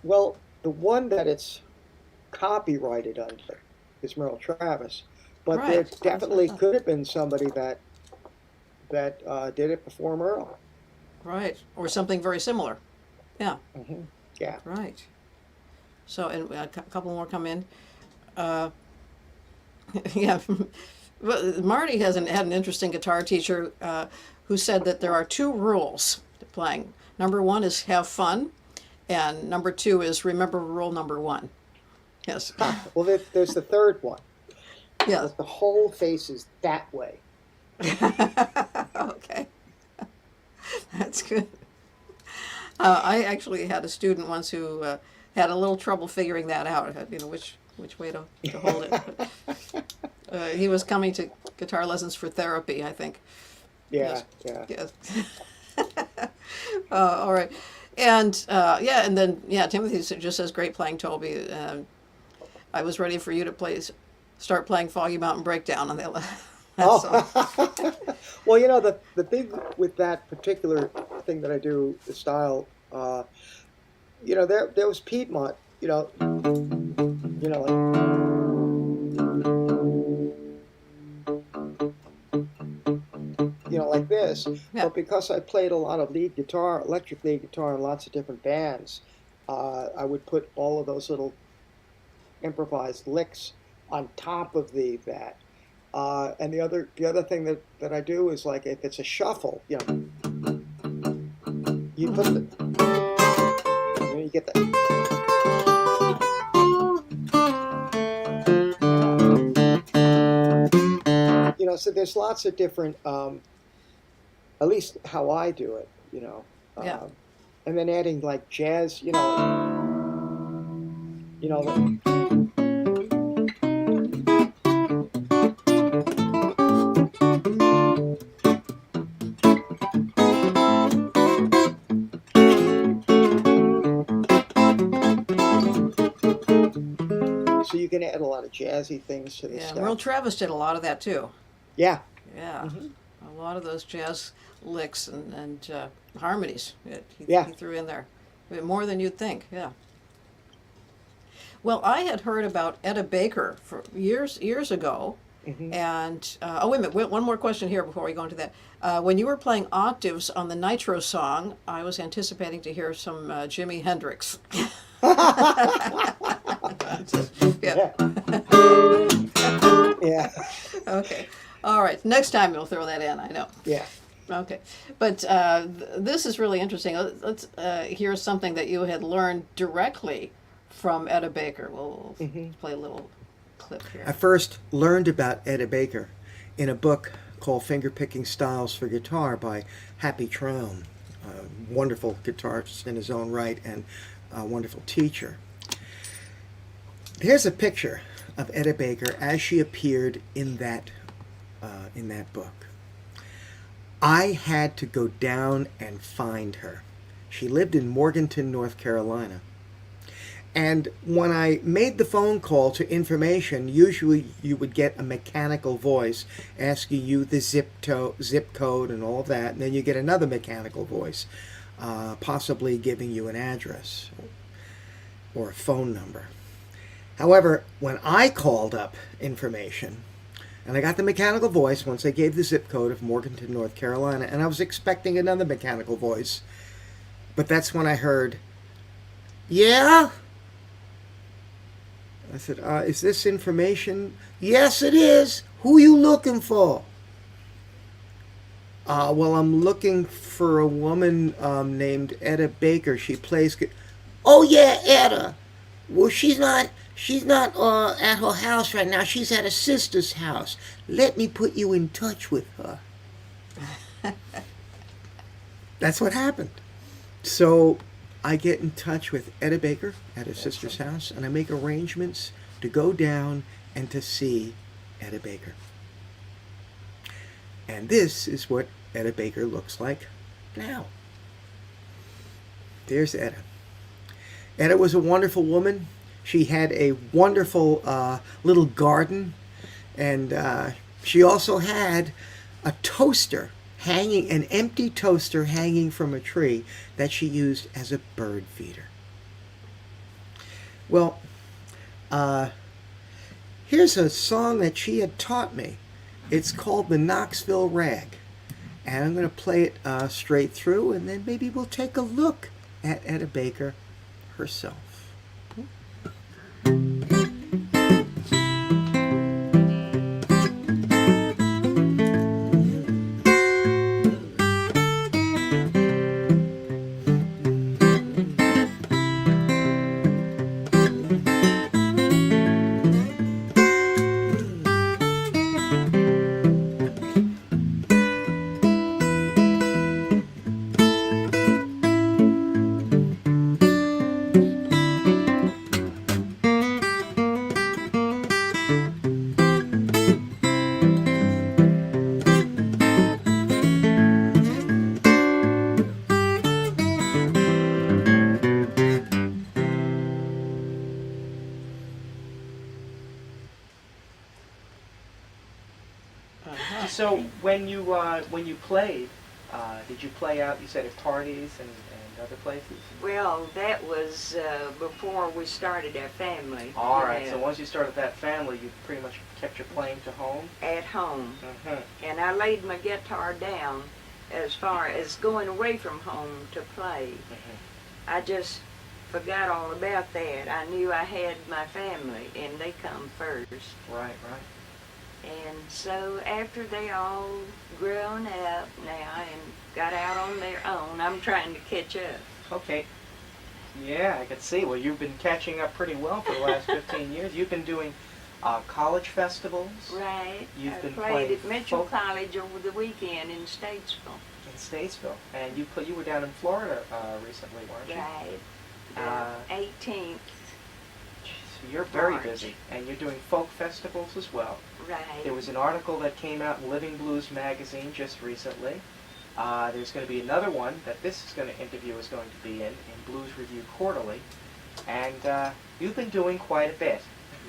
Well, the one that it's copyrighted under is Merle Travis, but there Right. definitely could have been somebody that did it before Merle. Right, or something very similar. Yeah, Yeah. right. So, and a couple more come in. Yeah, well, Marty had an interesting guitar teacher who said that there are 2 rules to playing. Number 1 is have fun, and number 2 is remember rule number 1. Yes. Well, there's the third one. Yeah. That the whole face is that way. Okay. That's good. I actually had a student once who had a little trouble figuring that out, you know, which way to hold it. But, he was coming to guitar lessons for therapy, I think. Yeah, Yes. yeah. Yes. All right. And yeah, and then Timothy just says, "Great playing, Toby." I was ready for you to start playing Foggy Mountain Breakdown on that song. Well, you know, the thing with that particular thing that I do, the style, you know, there was Piedmont, like, like this. Yeah. But because I played a lot of lead guitar, electric lead guitar in lots of different bands, I would put all of those little improvised licks on top of that. And the other thing that I do is, like, if it's a shuffle, you put you get the so there's lots of different, at least how I do it, Yeah. and then adding like jazz, so you can add a lot of jazzy things to this Yeah. stuff. Merle Travis did a lot of that too. Yeah. Yeah. Mhm. A lot of those jazz licks and harmonies he Yeah. threw in there. I mean, more than you'd think. Yeah. Well, I had heard about Etta Baker for years ago. Mhm. And wait a minute, one more question here before we go into that. When you were playing octaves on the Nitro song, I was anticipating to hear some Jimi Hendrix. Yeah. Yeah. Okay. All right. Next time you'll throw that in. I know. Yeah. Okay. But this is really interesting. Let's hear something that you had learned directly from Etta Baker. We'll play a little clip here. I first learned about Etta Baker in a book called Fingerpicking Styles for Guitar by Happy Traum, a wonderful guitarist in his own right and a wonderful teacher. Here's a picture of Etta Baker as she appeared in that book. I had to go down and find her. She lived in Morganton, North Carolina. And when I made the phone call to information, usually you would get a mechanical voice asking you the zip code and all of that, and then you get another mechanical voice, possibly giving you an address or a phone number. However, when I called up information, and I got the mechanical voice once I gave the zip code of Morganton, North Carolina, and I was expecting another mechanical voice, but that's when I heard, "Yeah?" I said, "Is this information?" "Yes, it is. Who you looking for?" Well, I'm looking for a woman named Etta Baker. She plays. Oh yeah, Etta. Well, she's not at her house right now. She's at her sister's house. Let me put you in touch with her. That's what happened. So I get in touch with Etta Baker at her sister's house, and I make arrangements to go down and to see Etta Baker. And this is what Etta Baker looks like now. There's Etta. Etta was a wonderful woman. She had a wonderful little garden, and she also had a toaster hanging, an empty toaster hanging from a tree that she used as a bird feeder. Well, here's a song that she had taught me. It's called the Knoxville Rag, and I'm going to play it straight through, and then maybe we'll take a look at Etta Baker herself. So when you played, did you play out? You said at parties and other places? Well, that was before we started our family. All right, Yeah, so once you started that family, you pretty much kept your playing to home? at home. Mm-hmm. And I laid my guitar down as far as going away from home to play. I just forgot all about that. I knew I had my family, and they come first. Right, right. And so after they all grown up now and got out on their own, I'm trying to catch up. Okay. Yeah, I could see. Well, you've been catching up pretty well for the last 15 years. You've been doing college festivals. Right. You've I been played playing at Mitchell folk- College over the weekend in Statesville. in Statesville, and you were down in Florida recently, weren't you? Right. Uh, The 18th. So you're very March. busy, and you're doing folk festivals as well. Right. There was an article that came out in Living Blues magazine just recently. There's going to be another one that this interview is going to be in Blues Review Quarterly, and you've been doing quite a bit.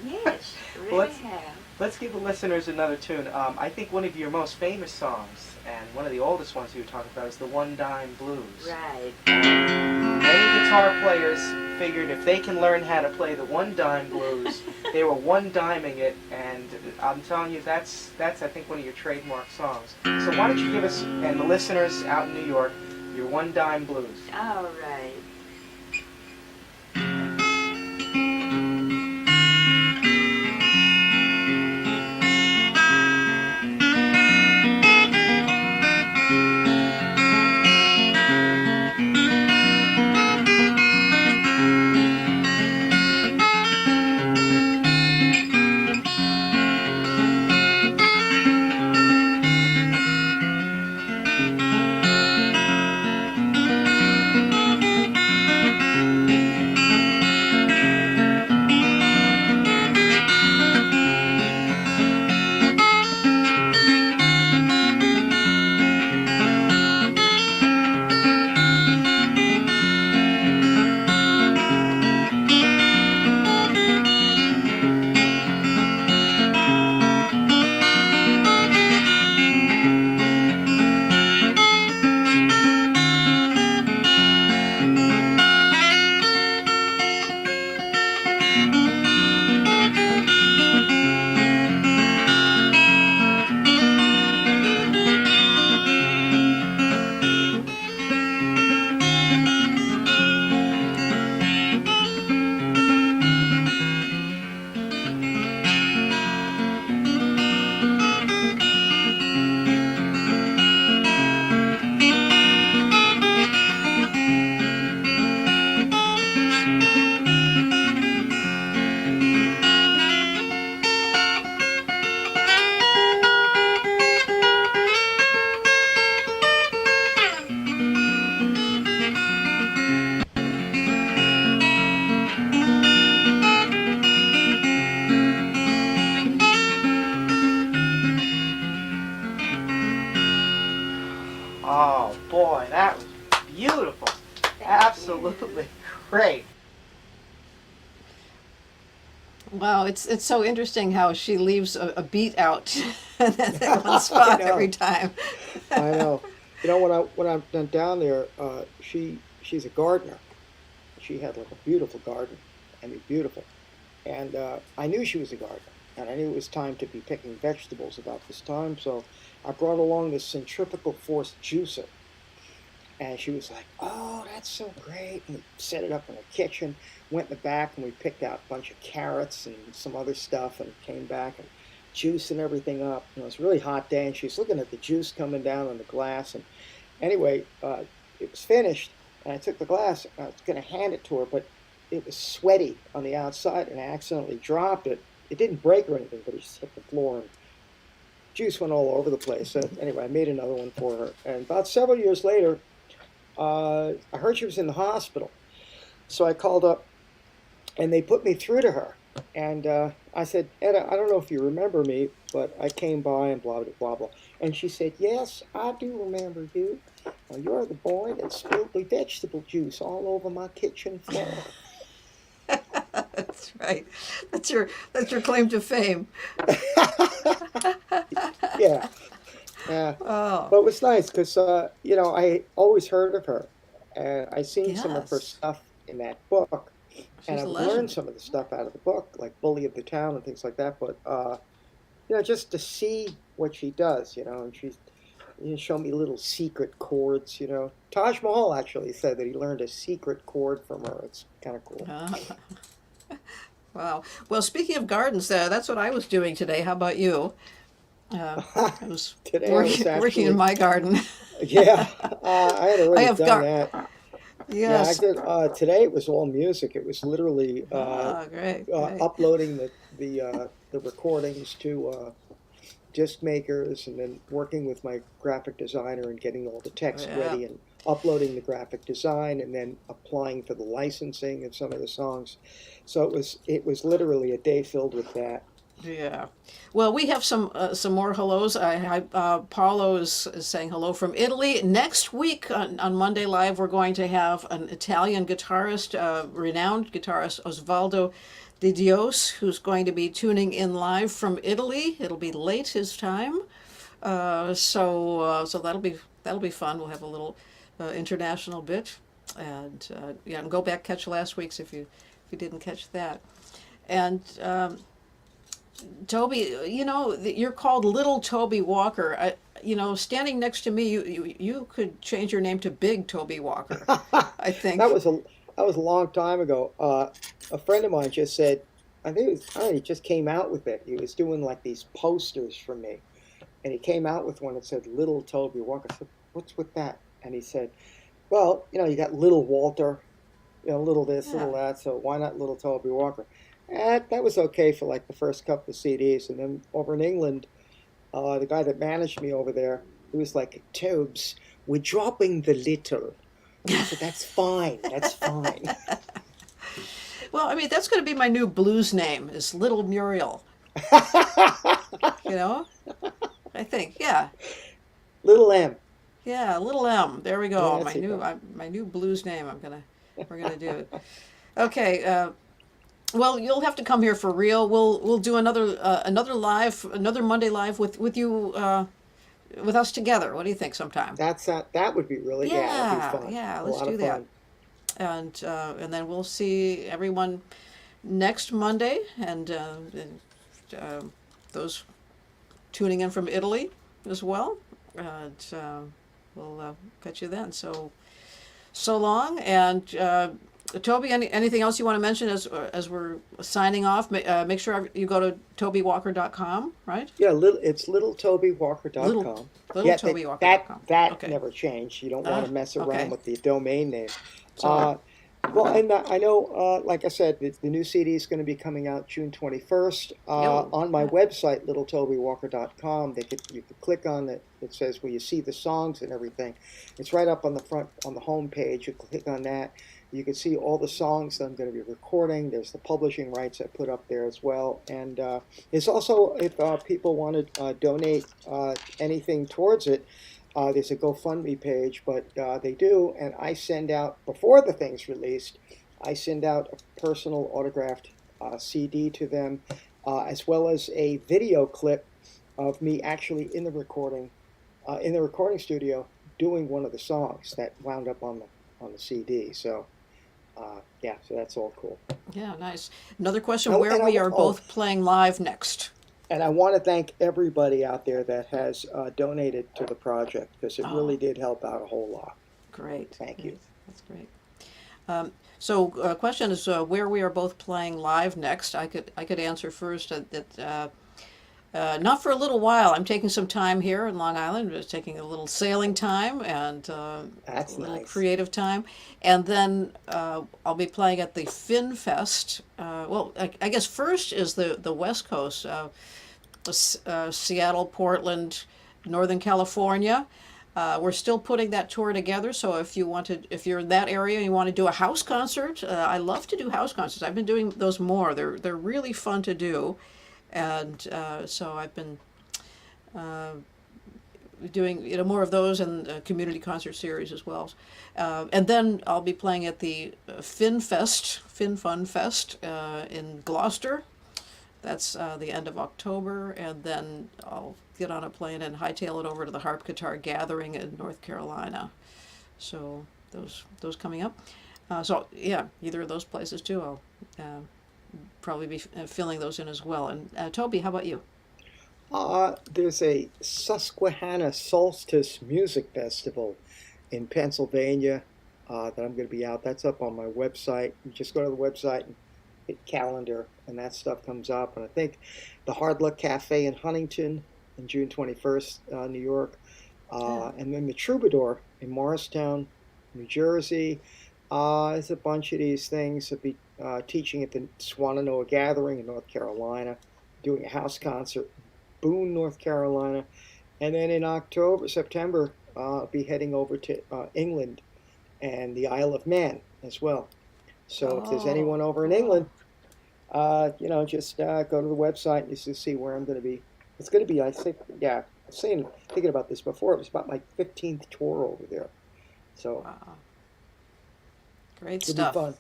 Yes, really Well, let's- have. Let's give the listeners another tune. I think one of your most famous songs, and one of the oldest ones you were talking about, is the One Dime Blues. Right. Many guitar players figured if they can learn how to play the One Dime Blues, they were one-diming it, and I'm telling you, that's I think one of your trademark songs. So why don't you give us, and the listeners out in New York, your One Dime Blues. All right. Oh boy, that was beautiful. Absolutely great. Wow, it's so interesting how she leaves a beat out at one spot know. every time. I know. You know, when I've been down there, she's a gardener. She had like a beautiful garden. I mean, beautiful. And I knew she was a gardener, and I knew it was time to be picking vegetables about this time. So I brought along this centrifugal force juicer, and she was like, "Oh, that's so great!" And we set it up in the kitchen. Went in the back, and we picked out a bunch of carrots and some other stuff, and came back and juicing everything up. And it was a really hot day, and she's looking at the juice coming down on the glass. And anyway, it was finished, and I took the glass. And I was going to hand it to her, but it was sweaty on the outside, and I accidentally dropped it. It didn't break or anything, but it just hit the floor, and juice went all over the place. So anyway, I made another one for her. And about several years later, I heard she was in the hospital. So I called up, and they put me through to her. And I said, "Etta, I don't know if you remember me, but I came by and blah, blah, blah, blah." And she said, "Yes, I do remember you. You're the boy that spilled the vegetable juice all over my kitchen floor." That's right. That's your claim to fame. Yeah. Yeah. Oh. But it was nice because, I always heard of her. and I seen some of her Yes. stuff in that book, and She's a I've learned legend. some of the stuff out of the book, like Bully of the Town and things like that. But just to see what she does, and she's show me little secret chords. Taj Mahal actually said that he learned a secret chord from her. It's kind of cool. Wow. Well, speaking of gardens, that's what I was doing today. How about you? I was Today I was working in actually, my garden. yeah, I had I already have done that. Yeah, I yes. did. Today it was all music. It was literally Ah, great, great. uploading the recordings to disc makers, and then working with my graphic designer and getting all the text Yeah, ready and uploading the graphic design, and then applying for the licensing of some of the songs. So it was literally a day filled with that. yeah. Well, we have some more hellos. Paulo is saying hello from Italy. Next week on Monday Live, we're going to have an Italian guitarist, renowned guitarist Osvaldo Di Dios, who's going to be tuning in live from Italy. It'll be late his time, so that'll be fun. We'll have a little international bit, and yeah, and go back catch last week's if you didn't catch that, and. Toby, you're called Little Toby Walker. Standing next to me, you could change your name to Big Toby Walker, I That think. was a long time ago. A friend of mine just said, I think I don't know, he just came out with it. He was doing like these posters for me, and he came out with one that said Little Toby Walker. I said, "What's with that?" And he said, "Well, you got Little Walter, little this, Yeah. little that. So why not Little Toby Walker?" And that was okay for like the first couple of CDs, and then over in England, the guy that managed me over there, he was like, "Tobes, we're dropping the little." I said, "That's fine. That's fine." Well, I mean, that's going to be my new blues name is Little Muriel. You know, I think, yeah, Little M. yeah, Little M. There we Yeah, go. that's it. My new blues name. We're gonna do. Okay. Well, you'll have to come here for real. We'll do another Monday live with you with us together. What do you think? Sometime. That would be really, yeah, that'd be Yeah, fun. yeah. A Let's lot do of that. fun. And then we'll see everyone next Monday, and those tuning in from Italy as well. And we'll catch you then. So long. And Toby, anything else you want to mention as we're signing off? Make sure you go to tobywalker.com, right? Yeah, it's Little littletobywalker.com. Yeah, littletobywalker.com. that Okay. never changed. You don't want to mess around Okay. with the domain name. Sorry. Well, and I know, like I said, the new CD is going to be coming out June 21st. Yo. On my website, littletobywalker.com, you can click on it. It says where you see the songs and everything. It's right up on the front, on the home page. You click on that. You can see all the songs that I'm going to be recording. There's the publishing rights I put up there as well. And there's also, if people want to donate anything towards it, there's a GoFundMe page, but they do, and I send out, before the thing's released, I send out a personal autographed CD to them, as well as a video clip of me actually in the recording studio, doing one of the songs that wound up on the CD. So, yeah, so that's all cool. Yeah, nice. Another question: Oh, where and we are both playing live next? And I want to thank everybody out there that has donated to the project, because it really did help out a whole lot. Great. Thank you. That's great. So, question is where we are both playing live next. I could answer first that not for a little while. I'm taking some time here in Long Island. Just taking a little sailing time and That's a little nice. creative time, and then I'll be playing at the Fin Fest. Well, I guess first is the West Coast, Seattle, Portland, Northern California. We're still putting that tour together, so if you're in that area and you want to do a house concert, I love to do house concerts. I've been doing those more. They're really fun to do, and so I've been doing more of those and community concert series as well. And then I'll be playing at the Fin Fun Fest in Gloucester. That's the end of October, and then I'll get on a plane and hightail it over to the Harp Guitar Gathering in North Carolina. So those coming up. So yeah, either of those places too. I'll probably be filling those in as well. And Toby, how about you? There's a Susquehanna Solstice Music Festival in Pennsylvania that I'm going to be out. That's up on my website. You just go to the website and hit calendar, and that stuff comes up. And I think the Hard Luck Cafe in Huntington in June 21st, New York. And then the Troubadour in Morristown, New Jersey. There's a bunch of these things. I'll be teaching at the Swannanoa Gathering in North Carolina, doing a house concert in Boone, North Carolina. And then in September, I'll be heading over to England and the Isle of Man as well. So if there's anyone over in England, just go to the website and just to see where I'm going to be. It's going to be, I think, yeah, thinking about this before. It was about my 15th tour over there. So Wow. Great it'll stuff. be fun.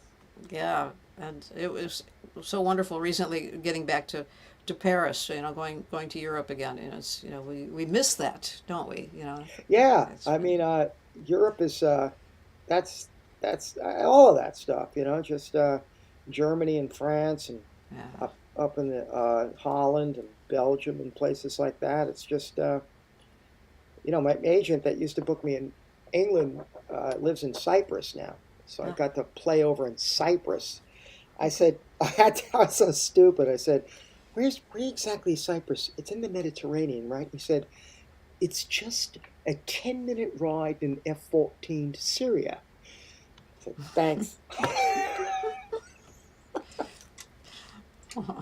Yeah, and it was so wonderful recently getting back to Paris. Going to Europe again. It's we miss that, don't we? Yeah, It's I really- mean, Europe is that's all of that stuff. Just Germany and France and yeah. up in the Holland and Belgium and places like that. It's just my agent that used to book me in England lives in Cyprus now, so I Oh. got to play over in Cyprus. I said I was so stupid. I said, where exactly is Cyprus? It's in the Mediterranean, right? He said, it's just a 10-minute ride in F-14 to Syria. I said, thanks.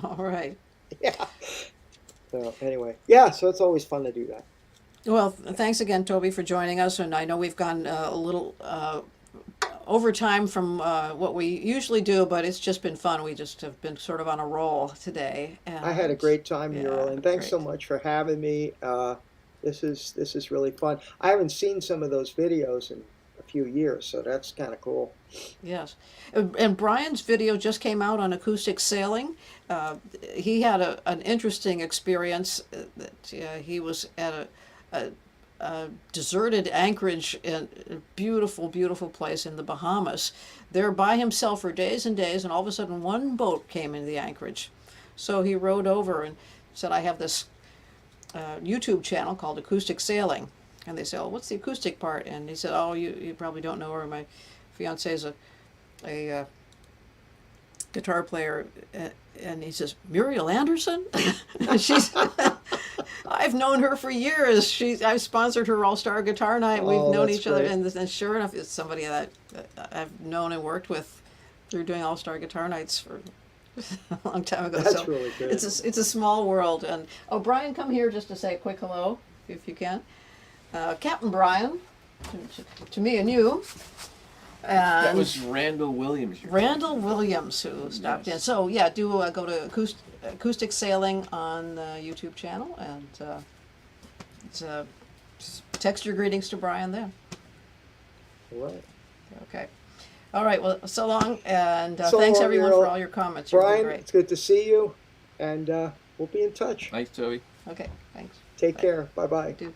All right. Yeah. So anyway, yeah. So it's always fun to do that. Well, thanks again, Toby, for joining us. And I know we've gone a little over time from what we usually do, but it's just been fun. We just have been sort of on a roll today. And I had a great time, Neural, and thanks so great. much for having me. This is really fun. I haven't seen some of those videos in a few years, so that's kind of cool. Yes. And Brian's video just came out on acoustic sailing. He had an interesting experience that he was at a deserted anchorage in a beautiful, beautiful place in the Bahamas, there by himself for days and days, and all of a sudden one boat came into the anchorage. So he rowed over and said, I have this YouTube channel called Acoustic Sailing. And they said, oh, what's the acoustic part? And he said, oh, you probably don't know her. My fiance is a guitar player. And he says, Muriel Anderson? And she's, I've known her for years. I've sponsored her All-Star Guitar Night. We've Oh, known that's each other. great. And sure enough, it's somebody that I've known and worked with through doing All-Star Guitar Nights for a long time ago. That's So really good. it's a small world. And Brian, come here just to say a quick hello, if you can. Captain Brian, to me and you. That And was Randall Williams. Randall Williams, who stopped in. Yes. So yeah, do go to Acoustic Sailing on the YouTube channel, and text your greetings to Brian there. All right. Okay. All right. Well, so long, and So thanks long, everyone Earl. for all your comments. You're Brian, great. it's good to see you, and we'll be in touch. Thanks, Toby. Okay. Thanks. Take Bye. care. Bye bye. Do.